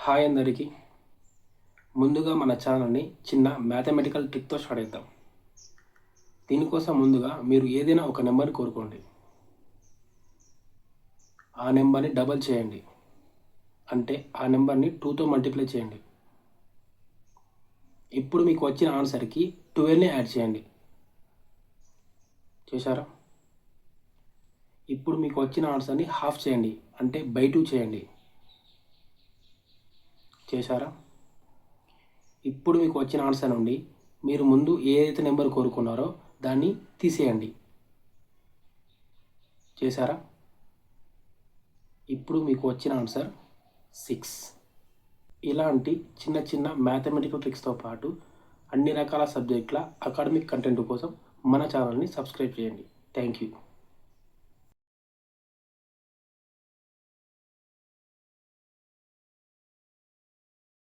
Hi అందరికీ. ముందుగా మన ఛానల్ని చిన్న మ్యాథమెటికల్ ట్రిక్తో స్టార్ట్ చేద్దాం. దీనికోసం ముందుగా మీరు ఏదైనా ఒక నెంబర్ని కోరుకోండి. ఆ నెంబర్ని డబల్ చేయండి, అంటే ఆ నెంబర్ని 2తో మల్టిప్లై చేయండి. ఇప్పుడు మీకు వచ్చిన ఆన్సర్కి 12ని యాడ్ చేయండి. చేశారా? ఇప్పుడు మీకు వచ్చిన ఆన్సర్ని హాఫ్ చేయండి, అంటే బై 2 చేయండి. చేశారా? ఇప్పుడు మీకు వచ్చిన ఆన్సర్ నుండి మీరు ముందు ఏదైతే నెంబర్ కోరుకున్నారో దాన్ని తీసేయండి. చేశారా? ఇప్పుడు మీకు వచ్చిన ఆన్సర్ 6. ఇలాంటి చిన్న చిన్న మ్యాథమెటికల్ ట్రిక్స్తో పాటు అన్ని రకాల సబ్జెక్టుల అకాడమిక్ కంటెంట్ కోసం మన ఛానల్ని సబ్స్క్రైబ్ చేయండి. Thank you.